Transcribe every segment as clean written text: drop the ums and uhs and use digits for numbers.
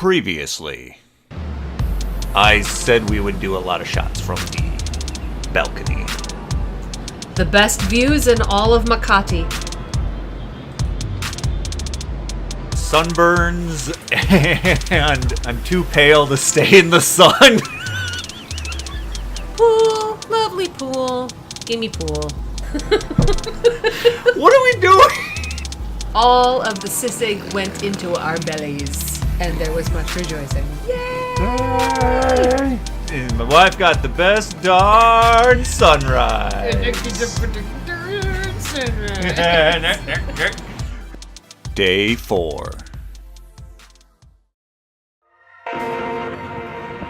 Previously, I said we would do a lot of shots from the balcony. The best views in all of Makati. Sunburns, and I'm too pale to stay in the sun. Pool, lovely pool. Gimme pool. What are we doing? All of the sisig went into our bellies, and there was much rejoicing. Yay! And my wife got the best darn sunrise. Day 4.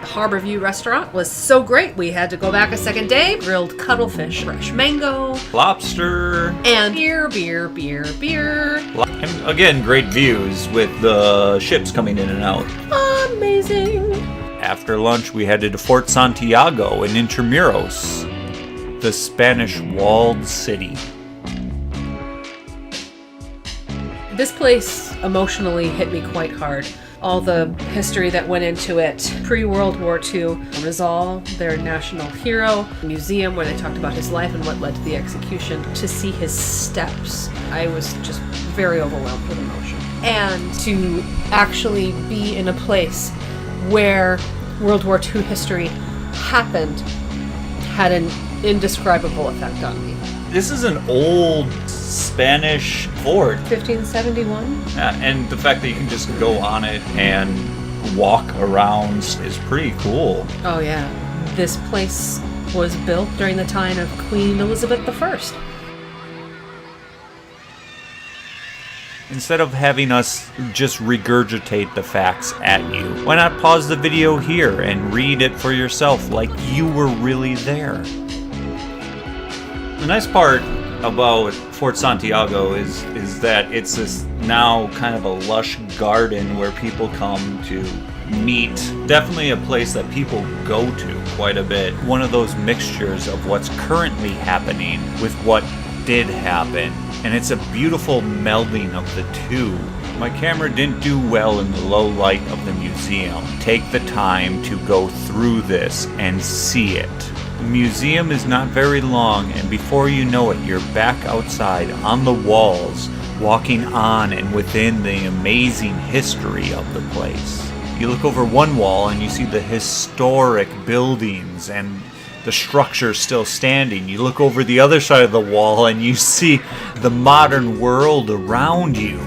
Harborview restaurant was so great we had to go back a second day. Grilled cuttlefish, fresh mango, Lobster. and beer. And again, great views with the ships coming in and out. Amazing. After lunch, we headed to Fort Santiago in Intramuros, the Spanish walled city. This place emotionally hit me quite hard. All the history that went into it. Pre-World War II, Rizal, their national hero, museum where they talked about his life and what led to the execution. To see his steps, I was just very overwhelmed with emotion. And to actually be in a place where World War II history happened had an indescribable effect on me. This is an old Spanish fort. 1571? And the fact that you can just go on it and walk around is pretty cool. Oh yeah. This place was built during the time of Queen Elizabeth I. Instead of having us just regurgitate the facts at you, why not pause the video here and read it for yourself like you were really there? The nice part about Fort Santiago is that it's this now kind of a lush garden where people come to meet. Definitely a place that people go to quite a bit. One of those mixtures of what's currently happening with what did happen. And it's a beautiful melding of the two. My camera didn't do well in the low light of the museum. Take the time to go through this and see it. The museum is not very long, and before you know it, you're back outside on the walls, walking on and within the amazing history of the place. You look over one wall and you see the historic buildings and the structure still standing. You look over the other side of the wall and you see the modern world around you.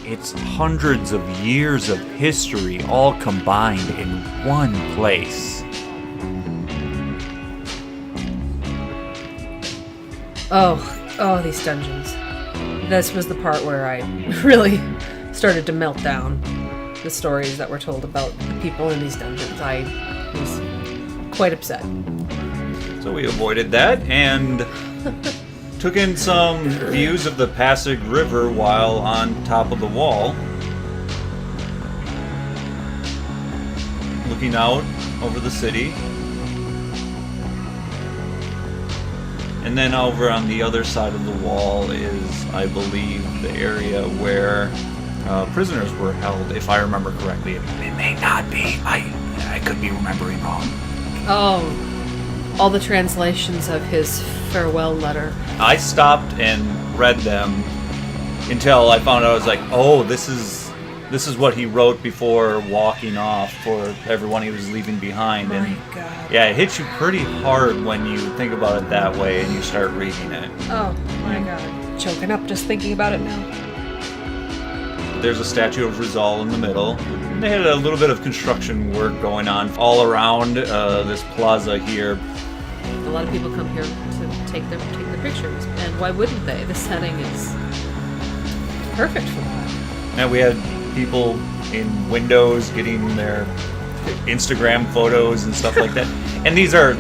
It's hundreds of years of history all combined in one place. Oh, these dungeons. This was the part where I really started to melt down. The stories that were told about the people in these dungeons. I was quite upset. So we avoided that and took in some views of the Pasig River while on top of the wall. Looking out over the city. And then over on the other side of the wall is, I believe, the area where prisoners were held, if I remember correctly. It may not be. I could be remembering wrong. Oh, all the translations of his farewell letter. I stopped and read them until I found out. I was like, oh, this is what he wrote before walking off for everyone he was leaving behind. My and God. Yeah, it hits you pretty hard when you think about it that way and you start reading it. Oh my God. Choking up just thinking about it now. There's a statue of Rizal in the middle. They had a little bit of construction work going on all around this plaza here. A lot of people come here to take their pictures, and why wouldn't they? The setting is perfect for that. And we had people in windows getting their Instagram photos and stuff like that. And these aren't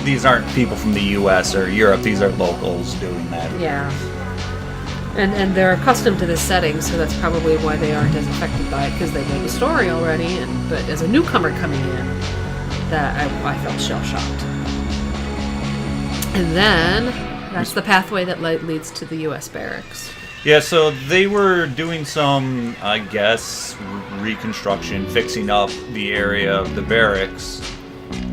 people from the US or Europe. These are locals doing that. Yeah. And they're accustomed to this setting, so that's probably why they aren't as affected by it, because they know the story already. But as a newcomer coming in, that I felt shell-shocked. And then that's the pathway that leads to the U.S. barracks. Yeah, so they were doing some, I guess, reconstruction, fixing up the area of the barracks,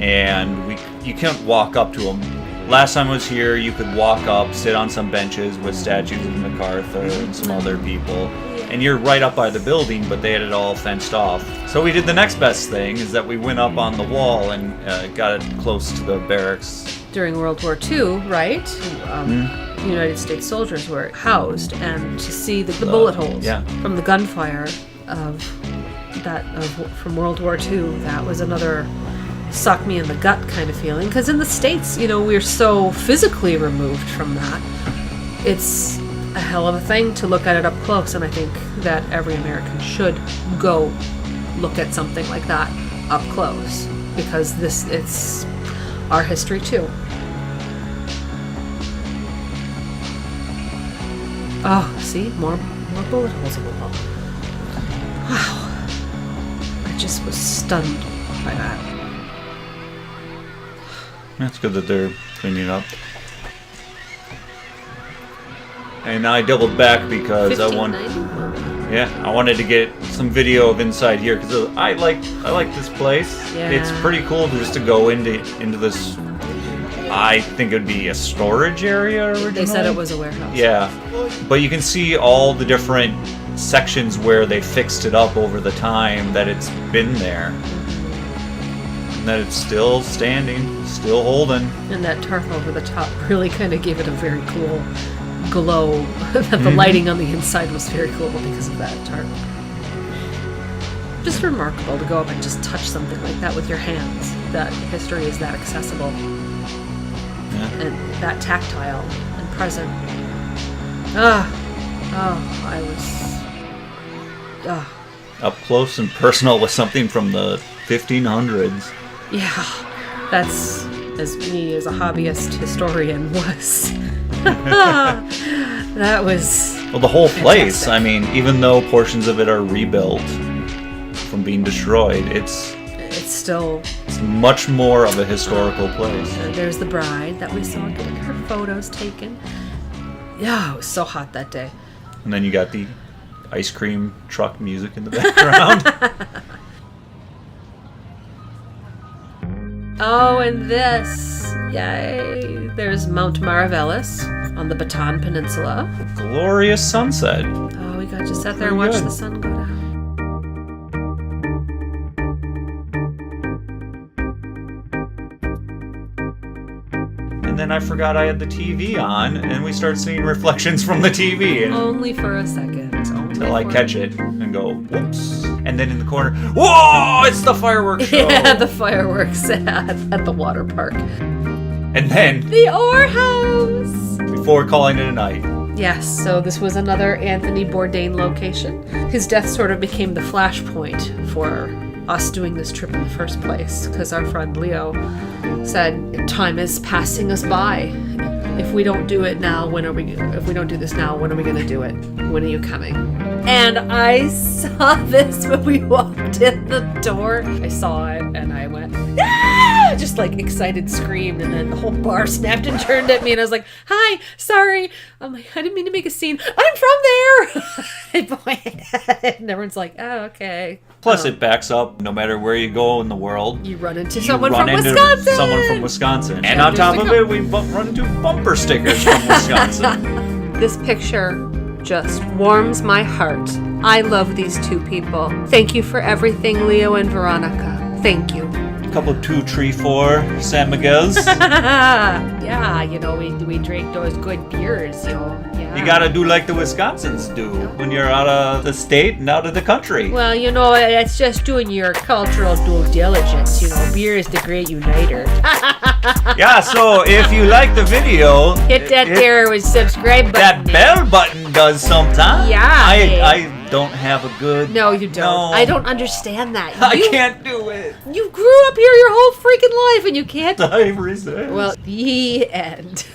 and you couldn't walk up to them. Last time I was here, you could walk up, sit on some benches with statues of MacArthur and some other people, and you're right up by the building, but they had it all fenced off. So we did the next best thing, is that we went up on the wall and got it close to the barracks. During World War II, right? United States soldiers were housed, and to see the bullet holes from the gunfire from World War II, that was another suck me in the gut kind of feeling. Because in the States, we're so physically removed from that. It's a hell of a thing to look at it up close, and I think that every American should go look at something like that up close, because it's our history too. Oh, see? More bullet holes in the wall. Wow. I just was stunned by that. That's good that they're cleaning it up. And I doubled back because I wanted to get some video of inside here, because I like this place. Yeah. It's pretty cool just to go into this. I think it'd be a storage area originally. They said it was a warehouse. Yeah, but you can see all the different sections where they fixed it up over the time that it's been there. And that it's still standing, still holding. And that tarp over the top really kind of gave it a very cool glow. That the lighting on the inside was very cool because of that tarp. Just remarkable to go up and just touch something like that with your hands. That history is that accessible. And that tactile and present. Up close and personal with something from the 1500s. Yeah, that's as me as a hobbyist historian was. That was the whole place. Fantastic. I mean, even though portions of it are rebuilt from being destroyed, it's still much more of a historical place. There's the bride that we saw getting her photos taken. Yeah, it was so hot that day. And then you got the ice cream truck music in the background. Oh, and this. Yay. There's Mount Maravellis on the Bataan Peninsula. Glorious sunset. Oh, we got to sit there and watch the sun go down. And then I forgot I had the TV on, and we start seeing reflections from the TV. Only for a second. Until I catch it and go, whoops. And then in the corner, whoa, it's the fireworks show. Yeah, the fireworks at the water park. And then the Oarhouse. Before calling it a night. Yes, so this was another Anthony Bourdain location. His death sort of became the flashpoint for us doing this trip in the first place, because our friend Leo said, time is passing us by. If we don't do it now, if we don't do this now, when are we going to do it? When are you coming? And I saw this when we walked in the door. I saw it and I went, ah! Just like excited screamed, and then the whole bar snapped and turned at me, and I was like, hi, sorry. I'm like, I didn't mean to make a scene. I'm from there. I pointed at it, and everyone's like, oh, okay. Plus, it backs up no matter where you go in the world. You run into someone from Wisconsin. Someone from Wisconsin. And on top of it, we run into bumper stickers from Wisconsin. This picture just warms my heart. I love these two people. Thank you for everything, Leo and Veronica. Thank you. A couple 2, 3, 4 San Miguel's. Yeah, we drink those good beers, Yeah. You gotta do like the Wisconsins do when you're out of the state and out of the country. Well, it's just doing your cultural due diligence. Beer is the great uniter. Yeah, so if you like the video, hit that there with subscribe button. That bell button does sometimes. Yeah. I don't have a good... No, you don't. No. I don't understand that. I can't do it. You grew up here your whole freaking life and you can't... I resist. Well, the end.